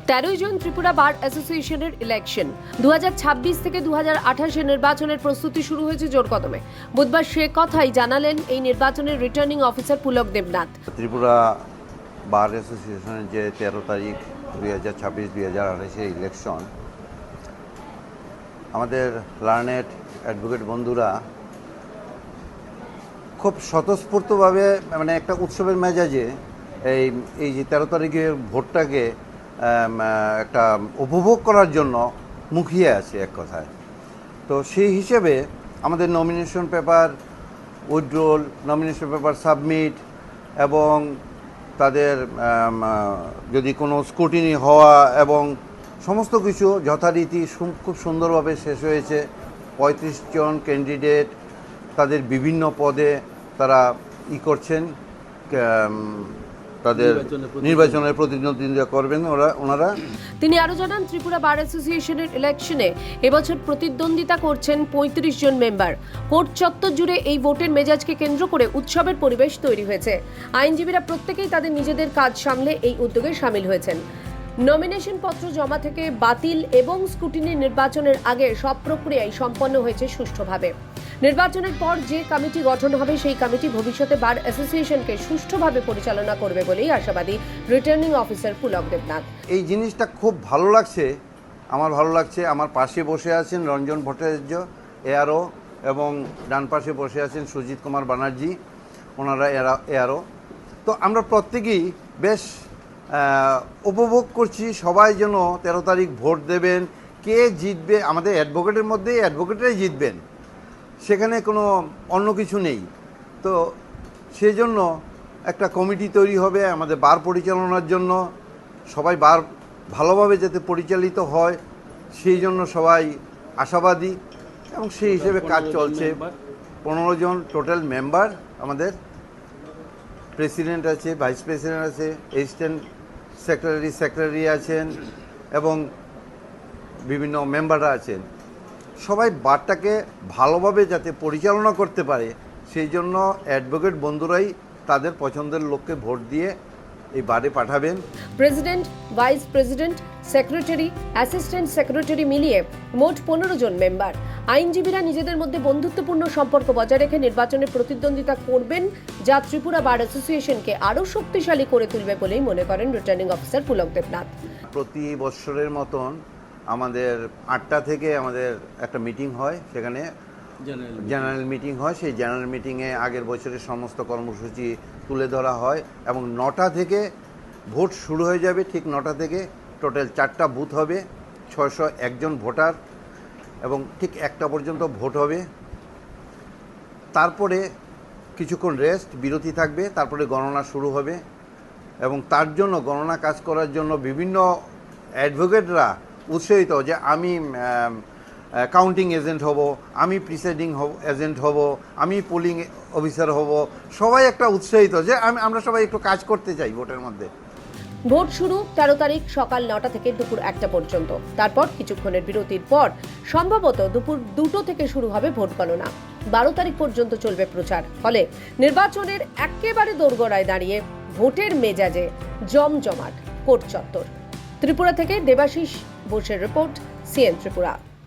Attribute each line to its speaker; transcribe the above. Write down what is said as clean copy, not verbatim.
Speaker 1: 13 June Tripura বার অ্যাসোসিয়েশনের election 2026 থেকে 2028 নির্বাচনের প্রস্তুতি শুরু হয়েছে জোর কদমে। বুধবার সে কথাই জানালেন এই নির্বাচনের রিটার্নিং অফিসার পুলক দেবনাথ।
Speaker 2: ত্রিপুরা বার অ্যাসোসিয়েশনের যে 13 তারিখ 2026-2028 ইলেকশন, আমাদের লার্নেড অ্যাডভোকেট বন্ধুরা খুব স্বতঃস্ফূর্তভাবে মানে একটা উৎসবের মেজাজে এই যে 13 তারিখের ভোটটাকে একটা উপভোগ করার জন্য মুখিয়ে আছে এক কথায়। তো সেই হিসেবে আমাদের nomination paper withdrawal, nomination paper submit এবং তাদের যদি কোনো স্ক্রুটিনি হওয়া এবং সমস্ত কিছু যথারীতি খুব সুন্দরভাবে শেষ হয়েছে। 35 জন ক্যান্ডিডেট তাদের বিভিন্ন পদে তারা করছেন, তাদের নির্বাচনের প্রতিদ্বন্দ্বিতা করবেন ওনারা।
Speaker 1: তিনি আরো জানান, ত্রিপুরা বার অ্যাসোসিয়েশনের ইলেকশনে এবছর প্রতিদ্বন্দ্বিতা করছেন 35 জন মেম্বার। কোর্ট চত্বর জুড়ে এই ভোটের মেজাজকে কেন্দ্র করে উৎসবের পরিবেশ তৈরি হয়েছে। আইনজীবীরা প্রত্যেকেই তাদের নিজেদের কাজ সামলে এই উদ্যোগে সামিল হয়েছেন। নমিনেশন পত্র জমা থেকে বাতিল এবং স্ক্রুটিনি নির্বাচনের আগে সব প্রক্রিয়াই সম্পন্ন হয়েছে সুষ্ঠুভাবে। নির্বাচনের পর যে কমিটি গঠন হবে সেই কমিটি ভবিষ্যতে বার অ্যাসোসিয়েশনকে সুষ্ঠুভাবে পরিচালনা করবে বলেই আশাবাদী রিটার্নিং অফিসার পুলক দেবনাথ।
Speaker 2: এই জিনিসটা খুব ভালো লাগছে, আমার ভালো লাগছে। আমার পাশে বসে আছেন রঞ্জন ভট্টাচার্য এআরও এবং ডান পাশে বসে আছেন সুজিত কুমার ব্যানার্জি, ওনারা এআরও। তো আমরা প্রত্যেকেই বেশ উপভোগ করছি। সবাই যেন 13 তারিখ ভোট দেবেন। কে জিতবে, আমাদের অ্যাডভোকেটের মধ্যেই অ্যাডভোকেটরাই জিতবেন, সেখানে কোনো অন্য কিছু নেই। তো সেই জন্য একটা কমিটি তৈরি হবে আমাদের বার পরিচালনার জন্য। সবাই বার ভালোভাবে যাতে পরিচালিত হয় সেই জন্য সবাই আশাবাদী এবং সেই হিসেবে কাজ চলছে। 15 জন টোটাল মেম্বার, আমাদের প্রেসিডেন্ট আছে, ভাইস প্রেসিডেন্ট আছে, অ্যাসিস্ট্যান্ট সেক্রেটারি আছেন এবং বিভিন্ন মেম্বাররা আছেন। সবাই বারটাকে ভালোভাবে যাতে পরিচালনা করতে পারে সেই জন্য অ্যাডভোকেট বন্ধুরাই তাদের পছন্দের লোককে ভোট দিয়ে এই বারে পাঠাবেন।
Speaker 1: President, vice president, secretary, assistant secretary মিলিয়ে মোট 15 জন মেম্বার। আইনজীবীরা নিজেদের মধ্যে বন্ধুত্বপূর্ণ সম্পর্ক বজায় রেখে নির্বাচনে প্রতিদ্বন্দ্বিতা করবেন, যা ত্রিপুরা বার অ্যাসোসিয়েশনকে আরও শক্তিশালী করে তুলবে বলেই মনে করেন রিটার্নিং অফিসার পুলক দেবনাথ।
Speaker 2: প্রতি বছরের মতন আমাদের 8টা থেকে আমাদের একটা মিটিং হয়, সেখানে জেনারেল মিটিং হয়। সেই জেনারেল মিটিংয়ে আগের বছরের সমস্ত কর্মসূচি তুলে ধরা হয় এবং 9টা থেকে ভোট শুরু হয়ে যাবে। ঠিক 9টা থেকে টোটাল 4টা বুথ হবে, 601 জন ভোটার এবং ঠিক 1টা পর্যন্ত ভোট হবে। তারপরে কিছুক্ষণ রেস্ট বিরতি থাকবে, তারপরে গণনা শুরু হবে এবং তার জন্য গণনা কাজ করার জন্য বিভিন্ন অ্যাডভোকেটরা উৎসাহিত যে আমি কাউন্টিং এজেন্ট হব, আমি প্রিসাইডিং এজেন্ট হব, আমি পোলিং অফিসার হব। সবাই একটা উৎসাহিত যে আমরা সবাই একটু কাজ করতে চাই ভোটের মধ্যে।
Speaker 1: ভোট শুরু 13 তারিখ সকাল 9টা থেকে দুপুর 1টা পর্যন্ত। তারপর কিছুক্ষণের বিরতির পর সম্ভবত দুপুর 2টো থেকে শুরু হবে ভোট গণনা। 12 তারিখ পর্যন্ত চলবে প্রচার। ফলে নির্বাচনের একেবারে দোরগোড়ায় দাঁড়িয়ে ভোটের মেজাজে জমজমাট কোর্ট চত্বর। ত্রিপুরা থেকে দেবাশিস বোসের রিপোর্ট, সিএন ত্রিপুরা।